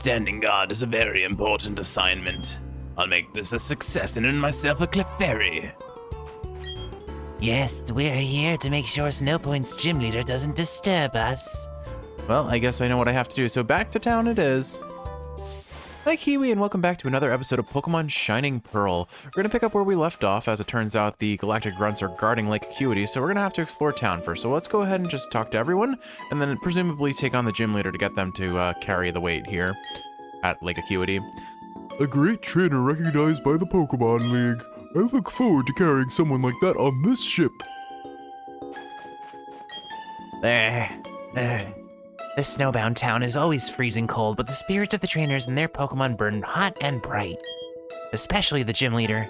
standing guard is a very important assignment. I'll make this a success and earn myself a Clefairy. Yes, we're here to make sure Snowpoint's gym leader doesn't disturb us. Well, I guess I know what I have to do, so back to town it is. Hi Kiwi, and welcome back to another episode of Pokemon Shining Pearl. We're gonna pick up where we left off. As it turns out, the Galactic Grunts are guarding Lake Acuity, so we're gonna have to explore town first. So let's go ahead and just talk to everyone, and then presumably take on the gym leader to get them to carry the weight here at Lake Acuity. A great trainer recognized by the Pokemon League. I look forward to carrying someone like that on this ship. This snowbound town is always freezing cold, but the spirits of the trainers and their Pokemon burn hot and bright. Especially the gym leader.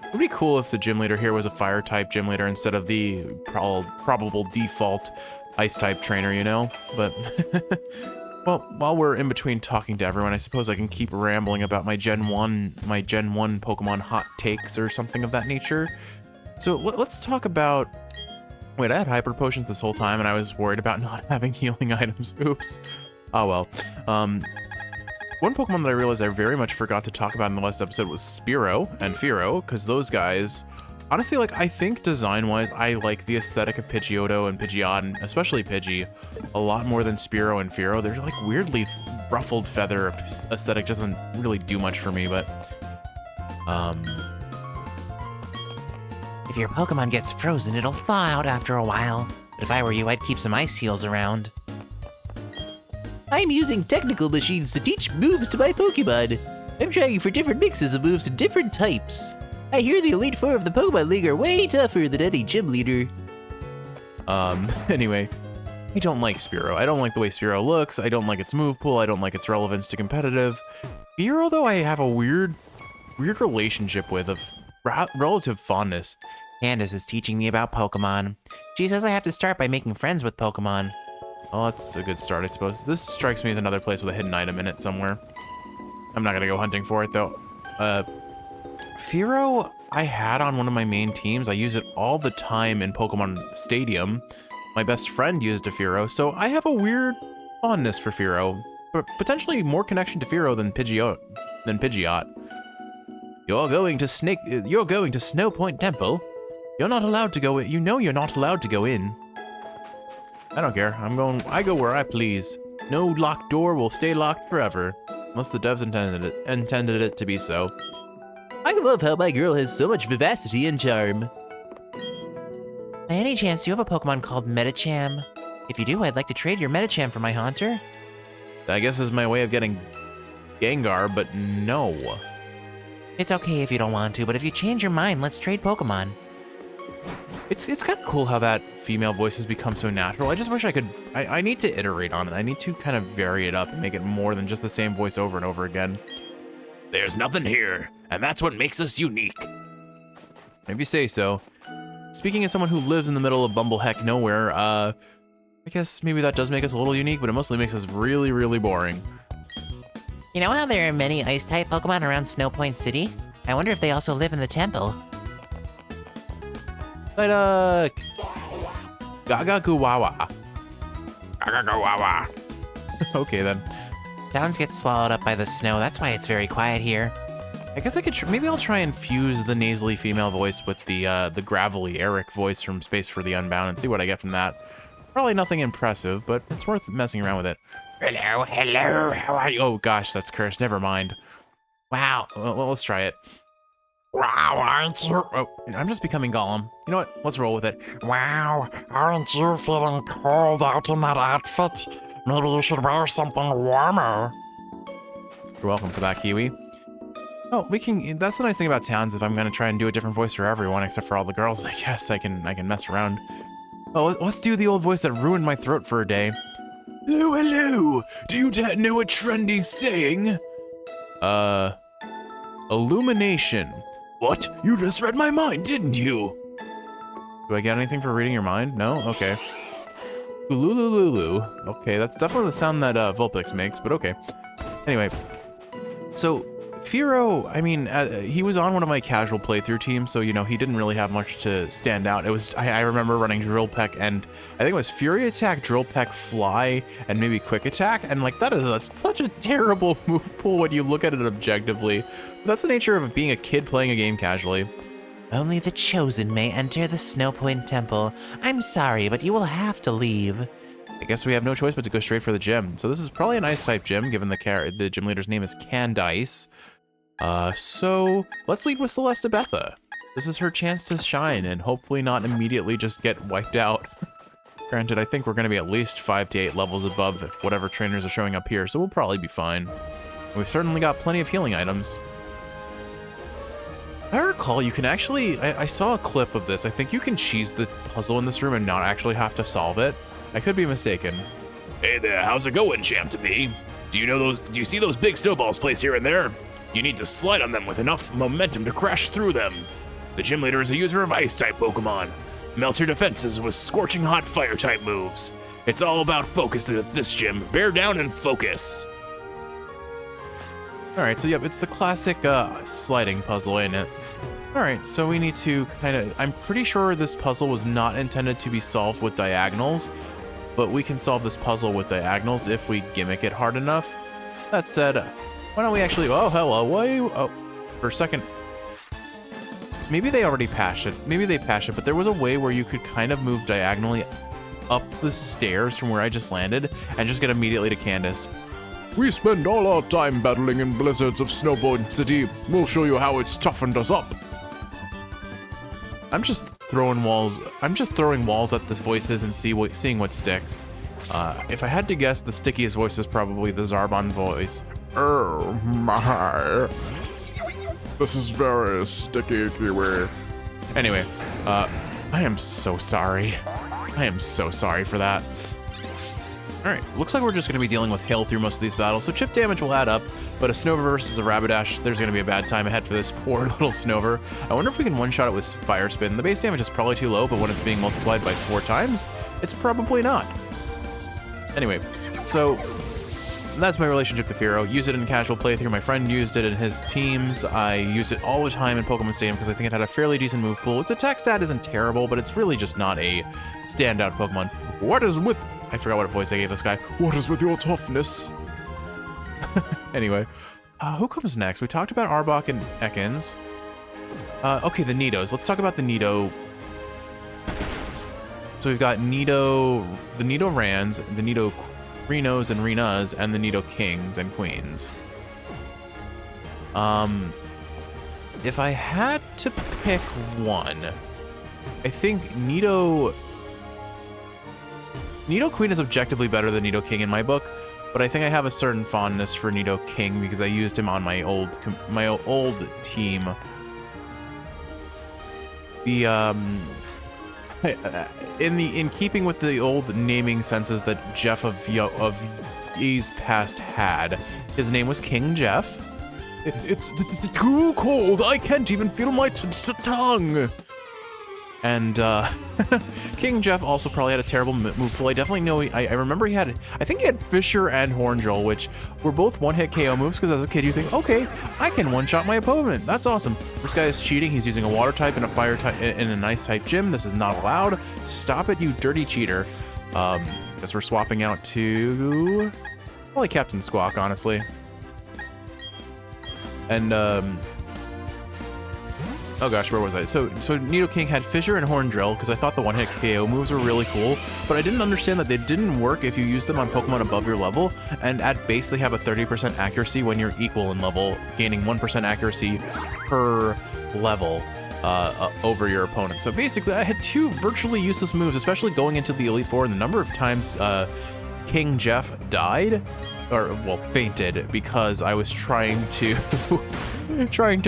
It would be cool if the gym leader here was a fire-type gym leader instead of the probable default ice-type trainer, you know? But, well, while we're in between talking to everyone, I suppose I can keep rambling about my Gen 1 Pokemon hot takes or something of that nature. So let's talk about... Wait, I had Hyper Potions this whole time, and I was worried about not having healing items. Oops. Oh well. One Pokemon that I realized I very much forgot to talk about in the last episode was Spearow and Fearow, because those guys, honestly, like, I think design-wise, I like the aesthetic of Pidgeotto and Pidgeot, and especially Pidgey, a lot more than Spearow and Fearow. They're like weirdly ruffled feather aesthetic, doesn't really do much for me, but If your Pokemon gets frozen, it'll thaw out after a while. But if I were you, I'd keep some ice heals around. I'm using technical machines to teach moves to my Pokemon. I'm trying for different mixes of moves and different types. I hear the Elite Four of the Pokemon League are way tougher than any gym leader. Anyway, I don't like Spearow. I don't like the way Spearow looks. I don't like its move pool. I don't like its relevance to competitive. Fearow, though, I have a weird relationship with, of relative fondness. Candace is teaching me about Pokemon. She says I have to start by making friends with Pokemon. Oh, that's a good start, I suppose. This strikes me as another place with a hidden item in it somewhere. I'm not gonna go hunting for it, though. Fearow, I had on one of my main teams. I use it all the time in Pokemon Stadium. My best friend used a Fearow, so I have a weird fondness for Fearow. But potentially more connection to Fearow than Pidgeot. You're going to Snowpoint Temple. You're not allowed to go in. You know you're not allowed to go in. I don't care. I go where I please. No locked door will stay locked forever. Unless the devs intended it to be so. I love how my girl has so much vivacity and charm. By any chance, do you have a Pokemon called Medicham? If you do, I'd like to trade your Medicham for my Haunter. I guess this is my way of getting Gengar, but no. It's okay if you don't want to, but if you change your mind, let's trade Pokemon. It's kind of cool how that female voice has become so natural. I just wish I could... I need to iterate on it. I need to kind of vary it up and make it more than just the same voice over and over again. There's nothing here, and that's what makes us unique. If you say so. Speaking as someone who lives in the middle of bumbleheck nowhere, I guess maybe that does make us a little unique, but it mostly makes us really, really boring. You know how there are many Ice-type Pokemon around Snowpoint City? I wonder if they also live in the temple. Psyduck! Gagaguwawa. Gagaguwawa. Okay then. Sounds get swallowed up by the snow, that's why it's very quiet here. I guess I could, maybe I'll try and fuse the nasally female voice with the gravelly Eric voice from Space for the Unbound and see what I get from that. Probably nothing impressive, but it's worth messing around with it. Hello, how are you? Oh gosh, that's cursed, never mind. Wow, well, let's try it. Wow, aren't you? Oh, I'm just becoming Gollum. You know what, let's roll with it. Wow, aren't you feeling cold out in that outfit? Maybe you should wear something warmer. You're welcome for that, Kiwi. Oh, that's the nice thing about towns. If I'm gonna try and do a different voice for everyone except for all the girls, I guess I can mess around. Oh, let's do the old voice that ruined my throat for a day. Hello, hello. Do you know what trendy saying? Illumination. What? You just read my mind, didn't you? Do I get anything for reading your mind? No? Okay. Ululululu. Okay, that's definitely the sound that Vulpix makes, but okay. Anyway, so Firo, I mean, he was on one of my casual playthrough teams, so, you know, he didn't really have much to stand out. It was, I remember running Drill Peck, and I think it was Fury Attack, Drill Peck, Fly, and maybe Quick Attack, and, like, that is such a terrible move pool when you look at it objectively. But that's the nature of being a kid playing a game casually. Only the chosen may enter the Snowpoint Temple. I'm sorry, but you will have to leave. I guess we have no choice but to go straight for the gym. So this is probably an Ice-type gym, given the gym leader's name is Candice. So let's lead with Celesta Betha. This is her chance to shine and hopefully not immediately just get wiped out. Granted, I think we're going to be at least 5 to 8 levels above whatever trainers are showing up here, so we'll probably be fine. We've certainly got plenty of healing items. I recall you can actually, I saw a clip of this. I think you can cheese the puzzle in this room and not actually have to solve it. I could be mistaken. Hey there, how's it going, champ to me? Do you see those big snowballs placed here and there? You need to slide on them with enough momentum to crash through them. The gym leader is a user of Ice-type Pokemon. Melts your defenses with scorching hot Fire-type moves. It's all about focus at this gym. Bear down and focus. Alright, so yep, it's the classic sliding puzzle, ain't it? Alright, so we need to I'm pretty sure this puzzle was not intended to be solved with diagonals, but we can solve this puzzle with diagonals if we gimmick it hard enough. That said, why don't we actually, oh, hello, for a second. Maybe they already patched it. Maybe they patched it, but there was a way where you could kind of move diagonally up the stairs from where I just landed and just get immediately to Candice. We spend all our time battling in blizzards of Snowpoint City. We'll show you how it's toughened us up. I'm just throwing walls at the voices and seeing what sticks. If I had to guess, the stickiest voice is probably the Zarbon voice. Oh my. This is very sticky, Kiwi. Anyway, I am so sorry. I am so sorry for that. Alright, looks like we're just going to be dealing with hail through most of these battles, so chip damage will add up, but a Snover versus a Rapidash, there's going to be a bad time ahead for this poor little Snover. I wonder if we can one-shot it with Fire Spin. The base damage is probably too low, but when it's being multiplied by 4 times, it's probably not. Anyway, so that's my relationship to Firo. Use it in casual playthrough. My friend used it in his teams. I use it all the time in Pokemon Stadium because I think it had a fairly decent move pool. Its attack stat isn't terrible, but it's really just not a standout Pokemon. What is with... I forgot what voice I gave this guy. What is with your toughness? Anyway, who comes next? We talked about Arbok and Ekans. Okay, the Nidos. Let's talk about the Nido. So we've got Nido, the Nido Rans, the Nido Renos and Renas, and the Nido Kings and Queens. If I had to pick one, I think Nido Queen is objectively better than Nido King in my book, but I think I have a certain fondness for Nido King because I used him on my old team. The in keeping with the old naming senses that Jeff of Ye's past had, his name was King Jeff. It's too cold. I can't even feel my tongue. And King Jeff also probably had a terrible move pool. I definitely know. I remember I think he had Fissure and Horndrill, which were both one-hit KO moves. Because as a kid, you think, okay, I can one-shot my opponent. That's awesome. This guy is cheating. He's using a Water type and a Fire type in a Ice type gym. This is not allowed. Stop it, you dirty cheater. Guess we're swapping out to probably Captain Squawk, honestly. And oh gosh, where was I? So Nido King had Fissure and Horndrill because I thought the one-hit KO moves were really cool, but I didn't understand that they didn't work if you use them on Pokemon above your level, and at base they have a 30% accuracy when you're equal in level, gaining 1% accuracy per level over your opponent. So basically I had 2 virtually useless moves, especially going into the Elite Four, and the number of times King Jeff died, or well, fainted, because I was trying to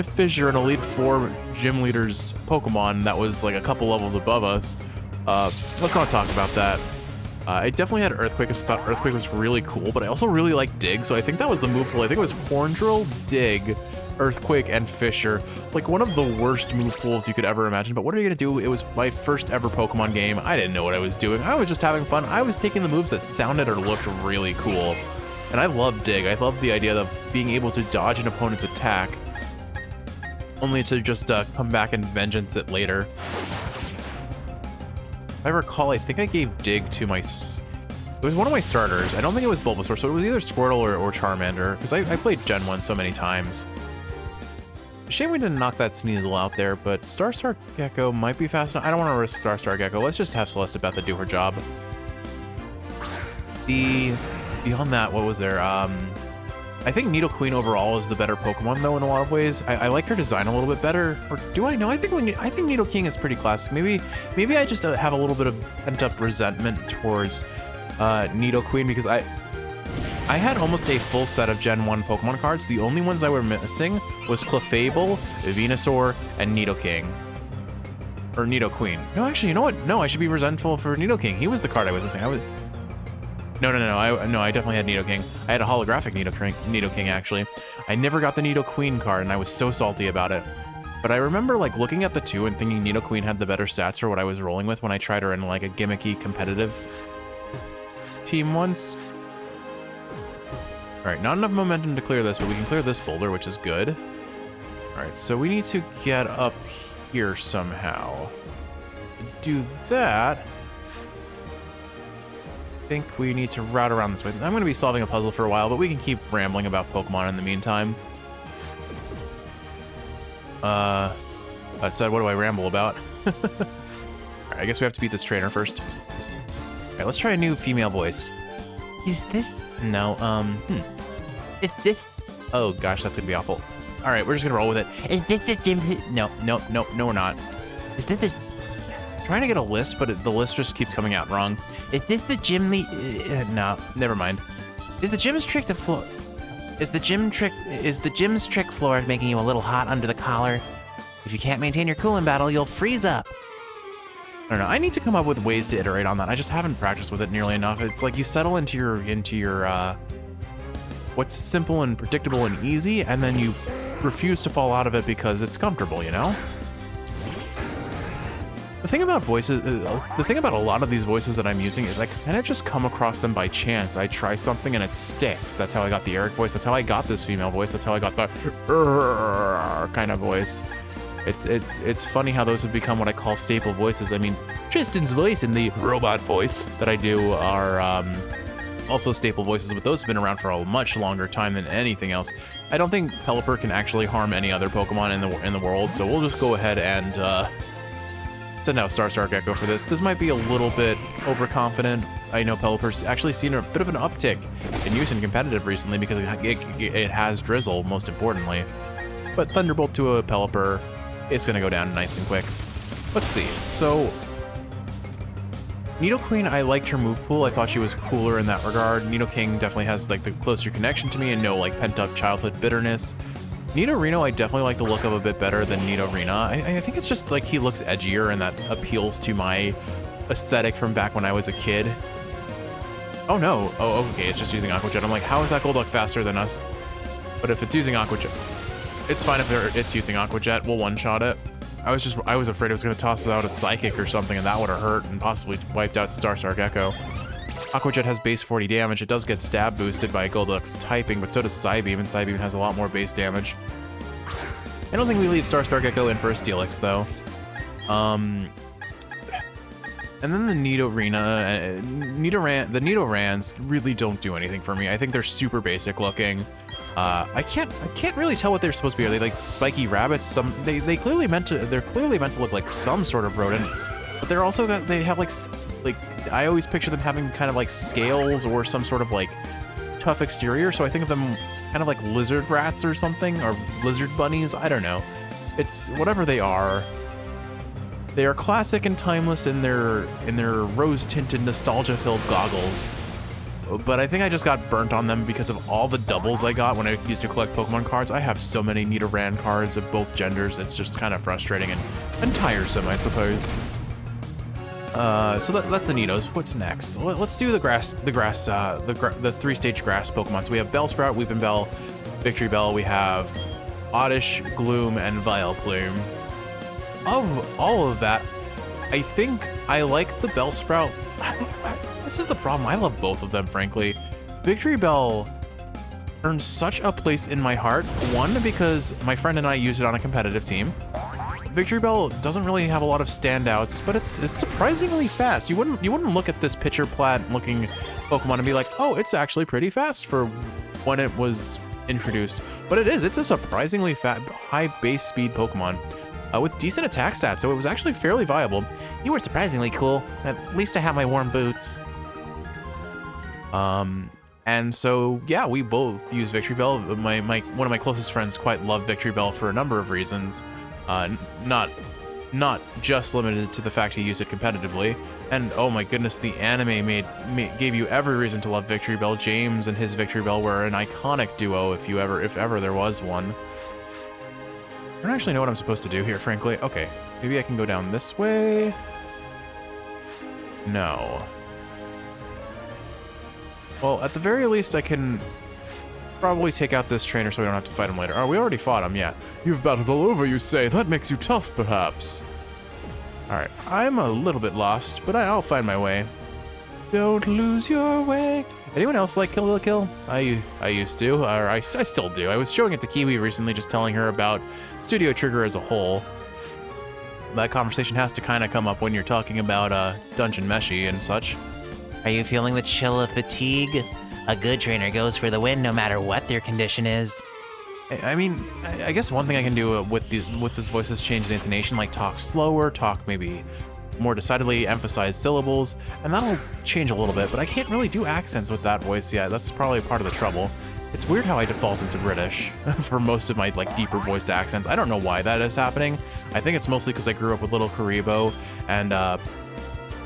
fissure an Elite Four gym leader's Pokemon that was like a couple levels above us. Let's not talk about that. I definitely had Earthquake. I thought Earthquake was really cool, but I also really liked Dig, so I think that was the move pool. I think it was Horndrill, Dig, Earthquake, and Fissure. Like one of the worst move pools you could ever imagine, but what are you gonna do? It was my first ever Pokemon game. I didn't know what I was doing. I was just having fun. I was taking the moves that sounded or looked really cool. And I love Dig. I love the idea of being able to dodge an opponent's attack attack, only to just come back and vengeance it later. If I recall, I think I gave Dig to my... It was one of my starters. I don't think it was Bulbasaur, so it was either Squirtle or Charmander, because I played Gen 1 so many times. Shame we didn't knock that Sneasel out there, but Star Gecko might be fast enough. I don't want to risk Star Gecko. Let's just have Celestabetha do her job. Beyond that, what was there? I think Nidoqueen overall is the better Pokemon, though, in a lot of ways. I like her design a little bit better. Or do I know? I think Nidoking is pretty classic. Maybe I just have a little bit of pent-up resentment towards Nidoqueen, because I had almost a full set of Gen 1 Pokemon cards. The only ones I were missing was Clefable, Venusaur, and Nidoking. Or Nidoqueen. No, actually, you know what? No, I should be resentful for Nidoking. He was the card I was missing. No, I definitely had Nidoking. I had a holographic Nidoking, actually. I never got the Nidoqueen card, and I was so salty about it. But I remember, like, looking at the two and thinking Nidoqueen had the better stats for what I was rolling with when I tried her in, like, a gimmicky competitive team once. All right, not enough momentum to clear this, but we can clear this boulder, which is good. All right, so we need to get up here somehow. To do that, I think we need to route around this way. I'm going to be solving a puzzle for a while, but we can keep rambling about Pokemon in the meantime. That said, what do I ramble about? All right, I guess we have to beat this trainer first. All right, let's try a new female voice. Is this... No, Is this... Oh gosh, that's gonna be awful. All right, we're just gonna roll with it. Is this the gym... No, we're not. Is this the... I'm trying to get a list, but the list just keeps coming out wrong. Is this the gym lead... No, never mind. Is the gym's trick to floor... Is the gym's trick floor making you a little hot under the collar? If you can't maintain your cool in battle, you'll freeze up. I don't know. I need to come up with ways to iterate on that. I just haven't practiced with it nearly enough. It's like you settle into your what's simple and predictable and easy, and then you refuse to fall out of it because it's comfortable, you know? The thing about voices, the thing about a lot of these voices that I'm using is I kind of just come across them by chance. I try something and it sticks. That's how I got the Eric voice. That's how I got this female voice. That's how I got the kind of voice. It's funny how those have become what I call staple voices. I mean, Tristan's voice and the robot voice that I do are also staple voices, but those have been around for a much longer time than anything else. I don't think Pelipper can actually harm any other Pokemon in the world, so we'll just go ahead and send out Star Gecko for this. This might be a little bit overconfident. I know Pelipper's actually seen a bit of an uptick in use in competitive recently because it has Drizzle, most importantly. But Thunderbolt to a Pelipper, it's gonna go down nice and quick. Let's see. So Nidoqueen, I liked her move pool. I thought she was cooler in that regard. Nidoking definitely has like the closer connection to me and no like pent up childhood bitterness. Nidorino, I definitely like the look of a bit better than Nidorina. I think it's just like he looks edgier and that appeals to my aesthetic from back when I was a kid. Oh no. Oh, okay, it's just using Aqua Jet. I'm like, how is that Golduck faster than us? But if it's using Aqua Jet, it's fine if it's using Aqua Jet. We'll one-shot it. I was afraid it was going to toss out a Psychic or something, and that would have hurt and possibly wiped out Star Gecko. Aqua Jet has base 40 damage. It does get stab boosted by Golduck's typing, but so does Psybeam, and Psybeam has a lot more base damage. I don't think we leave Star Gecko in for a Steelix, though. And then the the Nidorans really don't do anything for me. I think they're super basic looking. I can't really tell what they're supposed to be. Are they like spiky rabbits? They're clearly meant to look like some sort of rodent, but they're also they have like I always picture them having kind of like scales or some sort of like tough exterior. So I think of them kind of like lizard rats or something, or lizard bunnies. I don't know. It's whatever they are. They are classic and timeless in their rose-tinted, nostalgia-filled goggles. But I think I just got burnt on them because of all the doubles I got when I used to collect Pokemon cards. I have so many Nidoran cards of both genders. It's just kind of frustrating and tiresome, I suppose. So that's the Nidos. What's next? Let's do the three-stage grass Pokemon. So we have Bellsprout, Weepinbell, Victory Bell. We have Oddish, Gloom, and Vileplume. Of all of that, I think I like the Bellsprout. This is the problem. I love both of them, frankly. Victory Bell earned such a place in my heart. One, because my friend and I use it on a competitive team. Victory Bell doesn't really have a lot of standouts, but it's surprisingly fast. You wouldn't look at this pitcher plant looking Pokemon and be like, oh, it's actually pretty fast for when it was introduced. But it is. It's a surprisingly high base speed Pokemon with decent attack stats, so it was actually fairly viable. You were surprisingly cool. At least I have my warm boots. And so, yeah, we both use Victory Bell. One of my closest friends quite love Victory Bell for a number of reasons. Not just limited to the fact he used it competitively. And oh my goodness, the anime gave you every reason to love Victory Bell. James and his Victory Bell were an iconic duo if ever there was one. I don't actually know what I'm supposed to do here, frankly. Okay, maybe I can go down this way. No. Well, at the very least, I can probably take out this trainer so we don't have to fight him later. Oh, we already fought him, yeah. You've battled all over, you say. That makes you tough, perhaps. Alright, I'm a little bit lost, but I'll find my way. Don't lose your way. Anyone else like Kill la Kill? I used to, or I still do. I was showing it to Kiwi recently, just telling her about Studio Trigger as a whole. That conversation has to kind of come up when you're talking about Dungeon Meshi and such. Are you feeling the chill of fatigue? A good trainer goes for the win no matter what their condition is. I mean, I guess one thing I can do with this voice is change the intonation, like talk slower, talk maybe more decidedly, emphasize syllables, and that'll change a little bit, but I can't really do accents with that voice yet. That's probably part of the trouble. It's weird how I default into British for most of my like deeper voiced accents. I don't know why that is happening. I think it's mostly because I grew up with Little Karibo and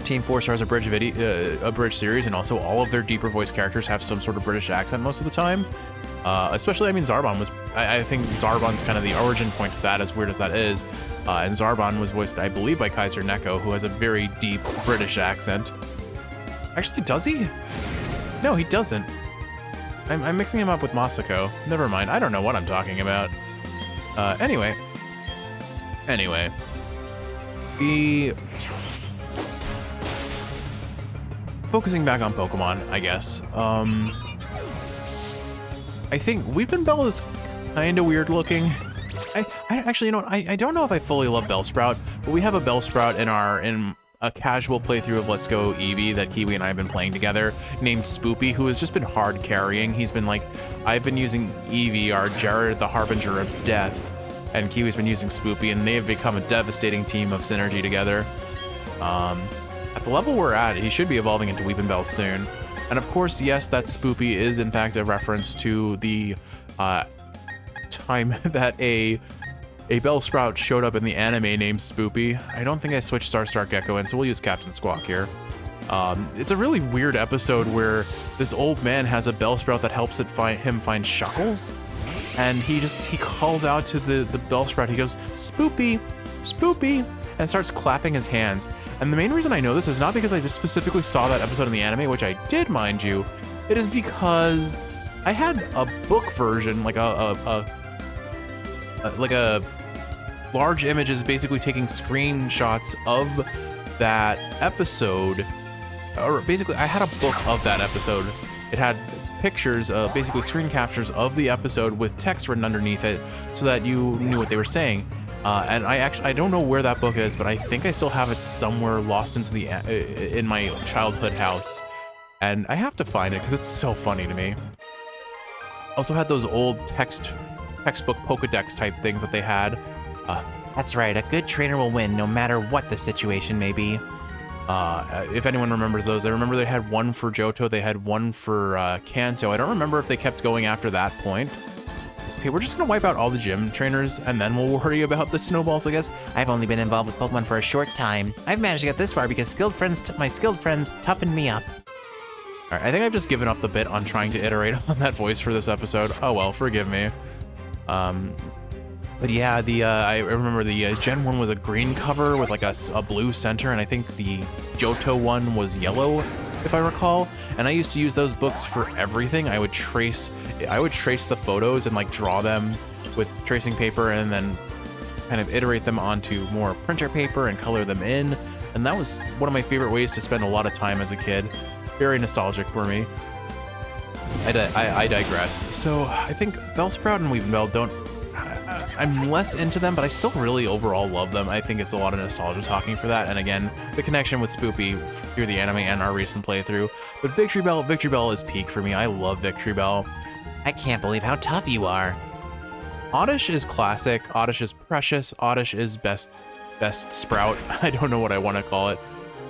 Team 4 Stars a bridge series, and also all of their deeper voice characters have some sort of British accent most of the time. Especially, I mean, Zarbon was, I think Zarbon's kind of the origin point to that, as weird as that is. And Zarbon was voiced, I believe, by Kaiser Neko, who has a very deep British accent. Actually, does he? No, he doesn't. I'm mixing him up with Masako. Never mind, I don't know what I'm talking about. Anyway. Focusing back on Pokemon, I guess. I think Weepin' Bell is kind of weird looking. I actually, you know what? I don't know if I fully love Bellsprout, but we have a Bellsprout in a casual playthrough of Let's Go Eevee that Kiwi and I have been playing together, named Spoopy, who has just been hard carrying. He's been like, I've been using Eevee, our Jared the Harbinger of Death, and Kiwi's been using Spoopy, and they have become a devastating team of synergy together. At the level we're at, he should be evolving into Weepin' Bell soon. And of course, yes, that Spoopy is in fact a reference to the time that a Bellsprout showed up in the anime named Spoopy. I don't think I switched Star Gecko in, so we'll use Captain Squawk here. It's a really weird episode where this old man has a Bellsprout that helps him find Shuckles. And he calls out to the Bellsprout. He goes, Spoopy, Spoopy, and starts clapping his hands. And the main reason I know this is not because I just specifically saw that episode in the anime, which I did, mind you. It is because I had a book version, like a large images basically taking screenshots of that episode, or basically I had a book of that episode. It had pictures, basically screen captures of the episode with text written underneath it so that you knew what they were saying. And I don't know where that book is, but I think I still have it somewhere lost into in my childhood house. And I have to find it because it's so funny to me. Also had those old textbook Pokedex type things that they had. That's right, a good trainer will win no matter what the situation may be. If anyone remembers those, I remember they had one for Johto, they had one for Kanto. I don't remember if they kept going after that point. Okay, we're just gonna wipe out all the gym trainers and then we'll worry about the snowballs, I guess. I've only been involved with Pokemon for a short time. I've managed to get this far because my skilled friends toughened me up. All right, I think I've just given up the bit on trying to iterate on that voice for this episode. Oh well, forgive me. But yeah, I remember the Gen 1 was a green cover with like a blue center, and I think the Johto one was yellow, if I recall. And I used to use those books for everything. I would trace the photos and like draw them with tracing paper and then kind of iterate them onto more printer paper and color them in. And that was one of my favorite ways to spend a lot of time as a kid. Very nostalgic for me. I digress. So I think Bellsprout and Weepinbell don't. I'm less into them, but I still really overall love them. I think it's a lot of nostalgia talking for that. And again, the connection with Spoopy through the anime and our recent playthrough. But Victory Bell is peak for me. I love Victory Bell. I can't believe how tough you are. Oddish is classic. Oddish is precious. Oddish is best Sprout. I don't know what I want to call it.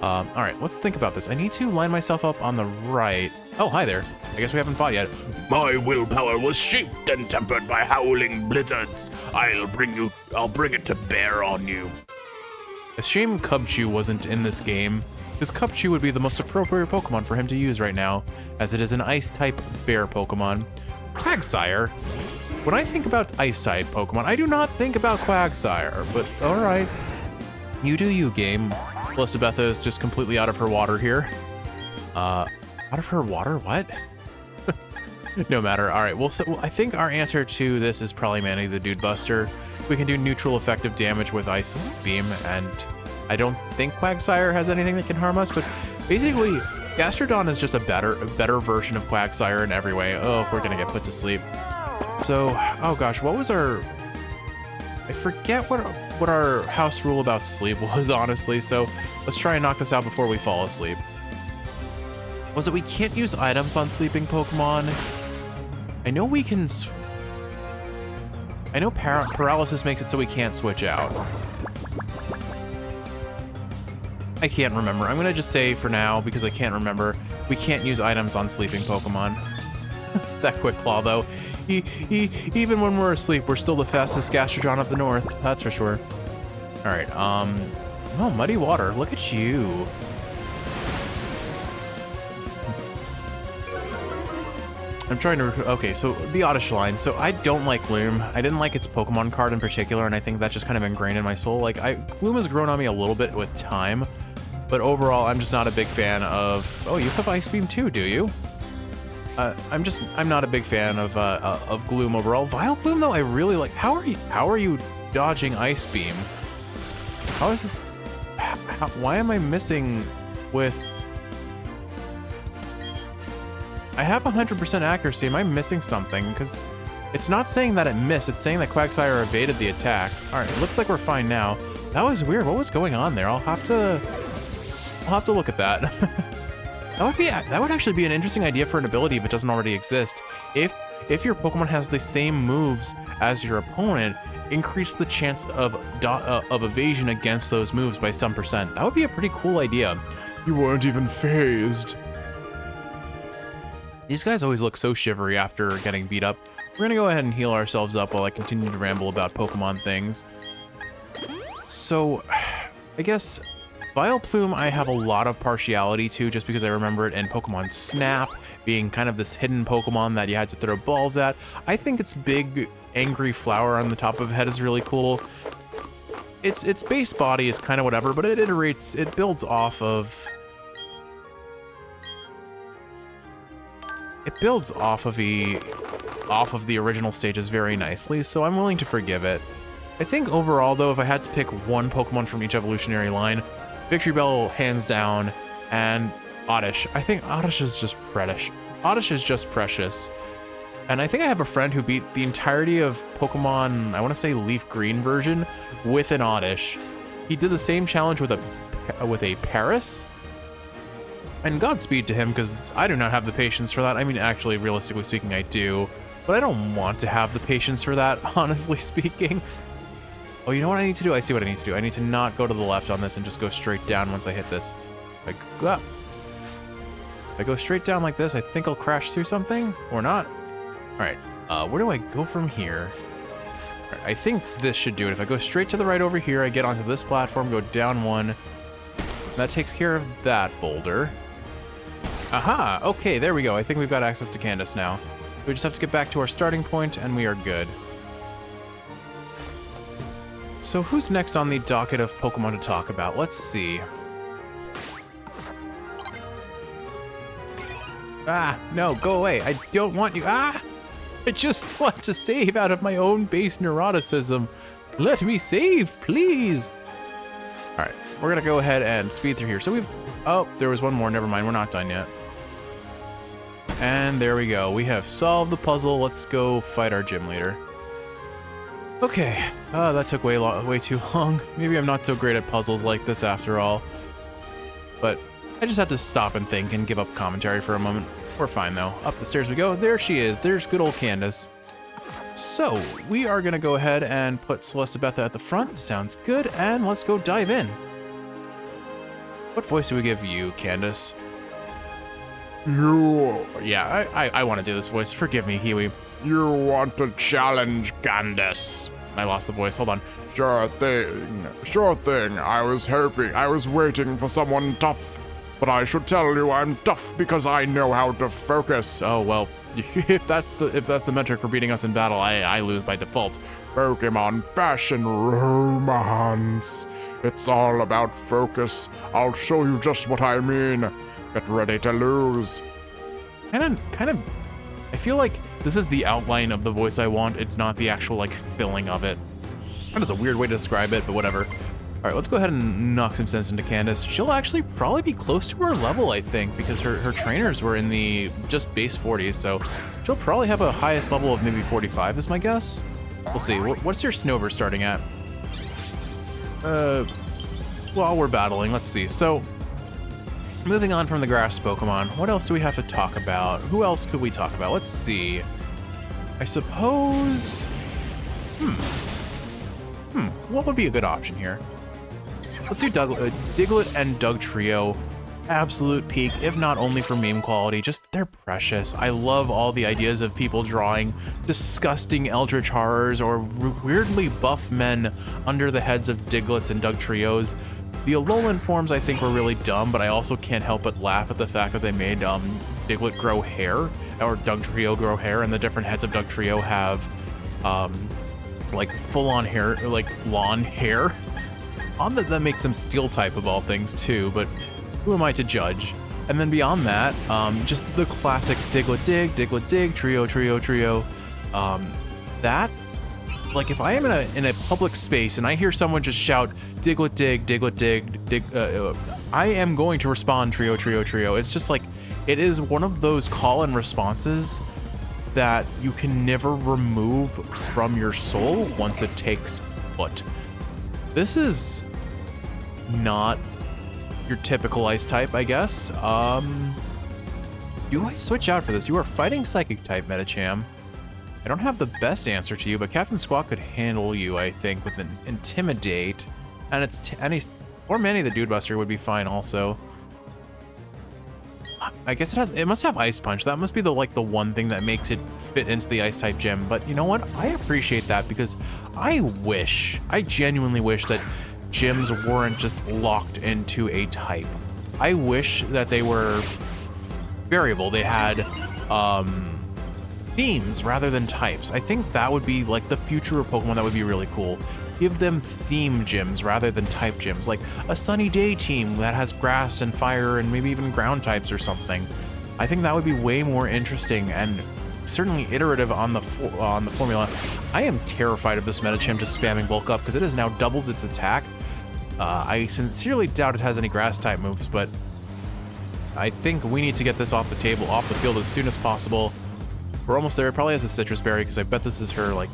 All right, let's think about this. I need to line myself up on the right. Oh, hi there. I guess we haven't fought yet. My willpower was shaped and tempered by howling blizzards. I'll bring it to bear on you. A shame Cubchoo wasn't in this game, because Cubchoo would be the most appropriate Pokemon for him to use right now, as it is an Ice-type bear Pokemon. Quagsire. When I think about Ice-type Pokemon, I do not think about Quagsire, but alright. You do you, game. Elizabeth is just completely out of her water here. Out of her water? What? No matter. All right. Well, so I think our answer to this is probably Manny the Dude Buster. We can do neutral effective damage with Ice Beam, and I don't think Quagsire has anything that can harm us. But basically, Gastrodon is just a better version of Quagsire in every way. Oh, we're gonna get put to sleep. So, oh gosh, what was our? I forget what our house rule about sleep was, honestly. So let's try and knock this out before we fall asleep. Was it we can't use items on sleeping Pokemon? I know we can. I know paralysis makes it so we can't switch out. I can't remember. I'm gonna just say for now, because I can't remember, we can't use items on sleeping Pokemon. That Quick Claw, though. Even when we're asleep, we're still the fastest Gastrodon of the North. That's for sure. All right. Oh, Muddy Water. Look at you. I'm trying to. Okay, so the Oddish line. So I don't like Gloom. I didn't like its Pokemon card in particular, and I think that's just kind of ingrained in my soul. Like, Gloom has grown on me a little bit with time, but overall, I'm just not a big fan of. Oh, you have Ice Beam too, do you? I'm not a big fan of Gloom overall. Vileplume though, I really like. How are you dodging Ice Beam? How is this? Why am I missing with? I have 100% accuracy. Am I missing something? Because it's not saying that it missed. It's saying that Quagsire evaded the attack. All right, it looks like we're fine now. That was weird. What was going on there? I'll have to look at that. That would actually be an interesting idea for an ability if it doesn't already exist. If your Pokemon has the same moves as your opponent, increase the chance of evasion against those moves by some percent. That would be a pretty cool idea. You weren't even phased. These guys always look so shivery after getting beat up. We're gonna go ahead and heal ourselves up while I continue to ramble about Pokemon things. So, I guess Vileplume I have a lot of partiality to, just because I remember it in Pokemon Snap, being kind of this hidden Pokemon that you had to throw balls at. I think its big, angry flower on the top of the head is really cool. Its base body is kind of whatever, but it builds off of... It builds off of the original stages very nicely, so I'm willing to forgive it. I think overall, though, if I had to pick one Pokemon from each evolutionary line, Victory Bell, hands down, and Oddish. I think Oddish is just precious. Oddish is just precious. And I think I have a friend who beat the entirety of Pokemon, I want to say Leaf Green version, with an Oddish. He did the same challenge with a Paris. And Godspeed to him, because I do not have the patience for that. I mean, actually, realistically speaking, I do. But I don't want to have the patience for that, honestly speaking. Oh, you know what I need to do? I see what I need to do. I need to not go to the left on this and just go straight down once I hit this. Like, if I go straight down like this, I think I'll crash through something, or not. All right, where do I go from here? All right, I think this should do it. If I go straight to the right over here, I get onto this platform, go down one. That takes care of that boulder. Aha, okay, there we go. I think we've got access to Candace now. We just have to get back to our starting point, and we are good. So who's next on the docket of Pokemon to talk about? Let's see. Ah, no, go away. I don't want you. Ah! I just want to save out of my own base neuroticism. Let me save, please. All right, we're gonna go ahead and speed through here. So we've, oh, there was one more, never mind. We're not done yet. And there we go. We have solved the puzzle. Let's go fight our gym leader. Okay, that took way too long. Maybe I'm not so great at puzzles like this after all. But I just had to stop and think and give up commentary for a moment. We're fine though. Up the stairs we go. There she is. There's good old Candace. So, we are gonna go ahead and put Celestabetha at the front. Sounds good. And let's go dive in. What voice do we give you, Candace? Yeah, I want to do this voice. Forgive me, Huey. You want to challenge Candace? I lost the voice. Hold on. Sure thing. Sure thing. I was waiting for someone tough. But I should tell you I'm tough because I know how to focus. Oh, well, if that's the metric for beating us in battle, I lose by default. Pokemon fashion romance. It's all about focus. I'll show you just what I mean. Get ready to lose. Kind of, I feel like this is the outline of the voice I want. It's not the actual, like, filling of it. That is a weird way to describe it, but whatever. All right, let's go ahead and knock some sense into Candace. She'll actually probably be close to her level, I think, because her trainers were in the just base 40s, so she'll probably have a highest level of maybe 45 is my guess. We'll see. What's your Snover starting at? While we're battling, let's see. So, moving on from the grass Pokemon, what else do we have to talk about? Who else could we talk about? Let's see. I suppose... What would be a good option here? Let's do Diglett and Doug Trio. Absolute peak, if not only for meme quality, just they're precious. I love all the ideas of people drawing disgusting eldritch horrors or weirdly buff men under the heads of Digletts and Doug Trios. The Alolan forms I think were really dumb, but I also can't help but laugh at the fact that they made Diglett grow hair, or Doug Trio grow hair, and the different heads of Doug Trio have like full-on hair, like blonde hair. That makes them steel type of all things too, but who am I to judge? And then beyond that, just the classic Diglett Dig, Trio. That, like if I am in a public space and I hear someone just shout Diglett Dig, I am going to respond Trio. It's just like, it is one of those call and responses that you can never remove from your soul once it takes foot. This is not your typical ice type, I guess. Do I switch out for this? You are fighting psychic type, Medicham. I don't have the best answer to you, but Captain Squawk could handle you, I think, with an Intimidate. And or Manny the Dude Buster would be fine also. I guess it must have Ice Punch. That must be the one thing that makes it fit into the ice type gym. But you know what? I appreciate that because I genuinely wish that gyms weren't just locked into a type. I wish that they were variable. They had themes rather than types. I think that would be like the future of Pokemon. That would be really cool. Give them theme gyms rather than type gyms, like a Sunny Day team that has grass and fire and maybe even ground types or something. I think that would be way more interesting and certainly iterative on the formula. I am terrified of this Medicham just spamming bulk up because it has now doubled its attack. I sincerely doubt it has any grass type moves, but I think we need to get this off the field as soon as possible. We're almost there. It probably has a Citrus Berry because I bet this is her, like,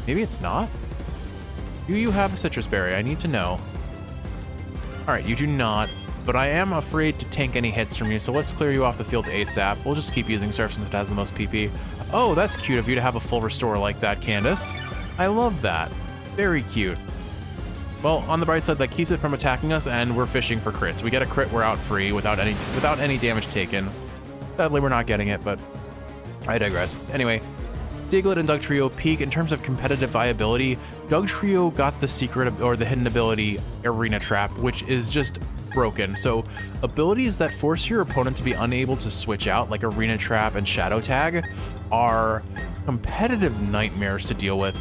maybe it's not? Do you have a Citrus Berry? I need to know. All right, you do not, but I am afraid to tank any hits from you, so let's clear you off the field ASAP. We'll just keep using Surf since it has the most PP. Oh, that's cute of you to have a full restore like that, Candace. I love that. Very cute. Well, on the bright side, that keeps it from attacking us, and we're fishing for crits. We get a crit, we're out free without any damage taken. Sadly, we're not getting it, but I digress. Anyway, Diglett and Doug Trio peak in terms of competitive viability. Doug Trio got the secret or the hidden ability Arena Trap, which is just broken. So abilities that force your opponent to be unable to switch out, like Arena Trap and Shadow Tag, are competitive nightmares to deal with.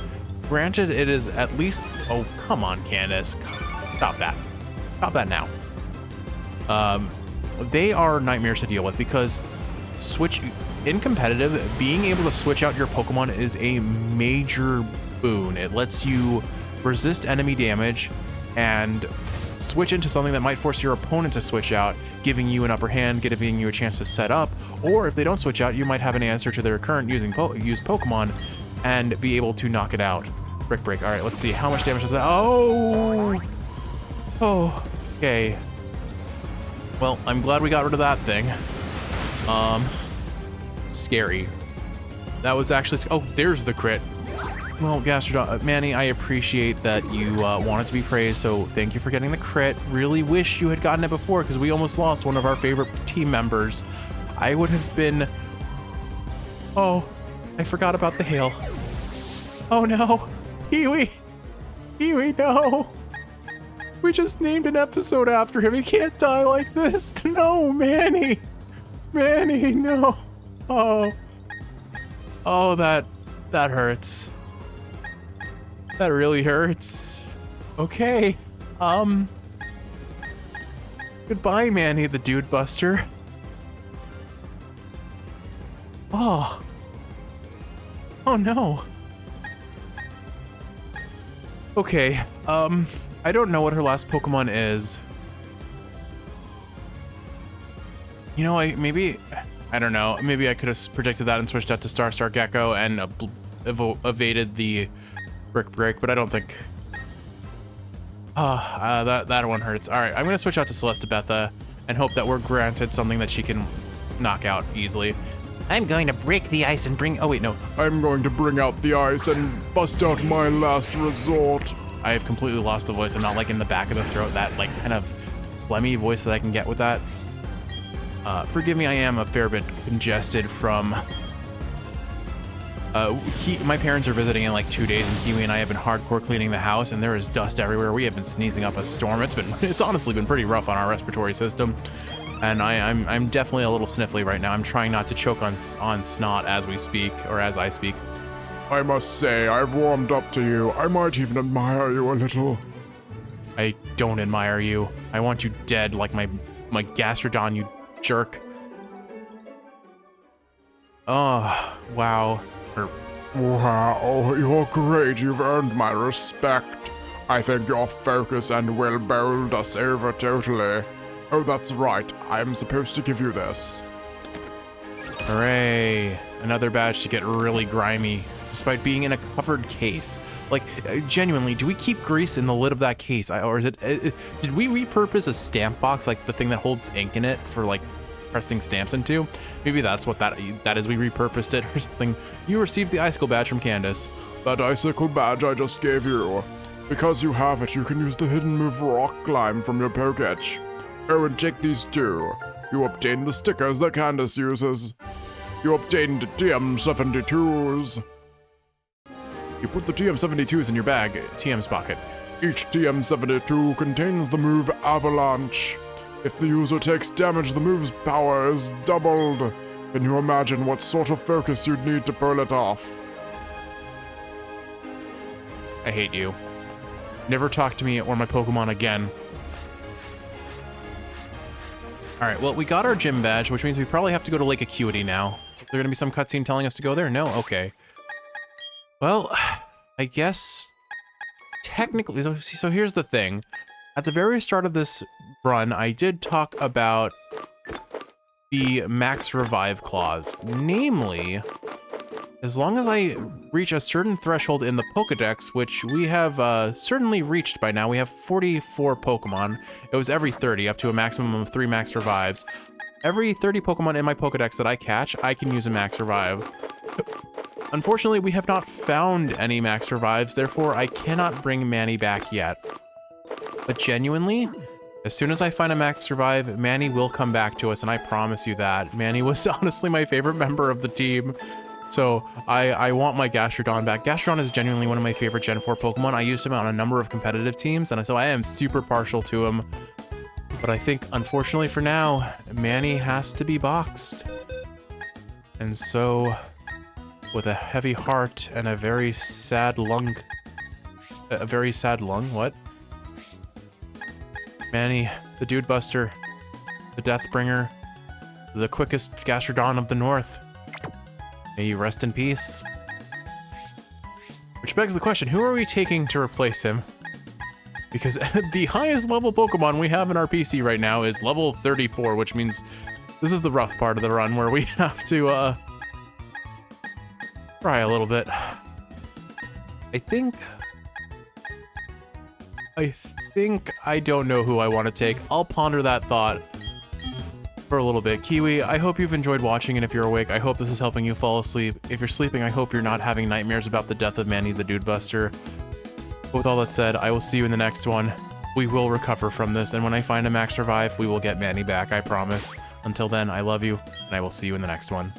Granted, it is at least... Oh, come on, Candace. Stop that. Stop that now. They are nightmares to deal with because in competitive, being able to switch out your Pokemon is a major boon. It lets you resist enemy damage and switch into something that might force your opponent to switch out, giving you an upper hand, giving you a chance to set up, or if they don't switch out, you might have an answer to their current used Pokemon and be able to knock it out. Brick Break. All right, let's see. How much damage does that? Oh! Oh, okay. Well, I'm glad we got rid of that thing. Scary. That was actually, oh, there's the crit. Well, Gastrodon, Manny, I appreciate that you wanted to be praised, so thank you for getting the crit. Really wish you had gotten it before, because we almost lost one of our favorite team members. I would have been... Oh, I forgot about the hail. Oh no, Kiwi! Kiwi, no! We just named an episode after him. He can't die like this. No, Manny! Manny, no! Oh. Oh, that hurts. That really hurts. Okay. Goodbye, Manny the Dude Buster. Oh. Oh no. Okay, I don't know what her last Pokemon is. You know, I don't know. Maybe I could have predicted that and switched out to Star Gecko and evaded the Brick Break, but I don't think... that one hurts. All right, I'm gonna switch out to Celestabetha and hope that we're granted something that she can knock out easily. I'm going to break the ice and bring... Oh, wait, no. I'm going to bring out the ice and bust out my last resort. I have completely lost the voice. I'm not like in the back of the throat, that like kind of phlegmy voice that I can get with that. Forgive me, I am a fair bit congested from... my parents are visiting in like 2 days, and Kiwi and I have been hardcore cleaning the house, and there is dust everywhere. We have been sneezing up a storm. It's honestly been pretty rough on our respiratory system. And I'm definitely a little sniffly right now. I'm trying not to choke on snot as we speak, or as I speak. I must say, I've warmed up to you. I might even admire you a little. I don't admire you. I want you dead like my Gastrodon, you jerk. Oh, wow. Wow, you're great. You've earned my respect. I think your focus and will bowled us over totally. Oh, that's right. I'm supposed to give you this. Hooray. Another badge to get really grimy, despite being in a covered case. Like, genuinely, do we keep grease in the lid of that case? Or is it... did we repurpose a stamp box, like the thing that holds ink in it for, like, pressing stamps into? Maybe that's what that is. We repurposed it or something. You received the Icicle badge from Candace. That Icicle badge I just gave you. Because you have it, you can use the hidden move Rock Climb from your Pokédex. Oh, and take these too. You obtained the stickers that Candace uses. You obtained TM72s. You put the TM72s in your bag, TM's pocket. Each TM72 contains the move Avalanche. If the user takes damage, the move's power is doubled. Can you imagine what sort of focus you'd need to pull it off? I hate you. Never talk to me or my Pokemon again. All right, well, we got our gym badge, which means we probably have to go to Lake Acuity now. Is there gonna be some cutscene telling us to go there? No? Okay. Well, I guess technically, so here's the thing. At the very start of this run, I did talk about the max revive clause. Namely, as long as I reach a certain threshold in the Pokédex, which we have certainly reached by now, we have 44 Pokemon. It was every 30, up to a maximum of 3 max revives. Every 30 Pokemon in my Pokédex that I catch, I can use a max revive. Unfortunately, we have not found any max revives, therefore I cannot bring Manny back yet. But genuinely, as soon as I find a max revive, Manny will come back to us, and I promise you that. Manny was honestly my favorite member of the team. So I want my Gastrodon back. Gastrodon is genuinely one of my favorite Gen 4 Pokemon. I used him on a number of competitive teams, and so I am super partial to him. But I think, unfortunately for now, Manny has to be boxed. And so, with a heavy heart and a very sad lung... what? Manny, the Dude Buster, the Deathbringer, the quickest Gastrodon of the North. May you rest in peace. Which begs the question, who are we taking to replace him? because the highest level Pokemon we have in our PC right now is level 34, which means this is the rough part of the run where we have to try a little bit. I think I don't know who I want to take. I'll ponder that thought for a little bit. Kiwi, I hope you've enjoyed watching, and if you're awake, I hope this is helping you fall asleep. If you're sleeping, I hope you're not having nightmares about the death of Manny the Dude Buster. But with all that said, I will see you in the next one. We will recover from this, and when I find a max revive, we will get Manny back, I promise. Until then, I love you, and I will see you in the next one.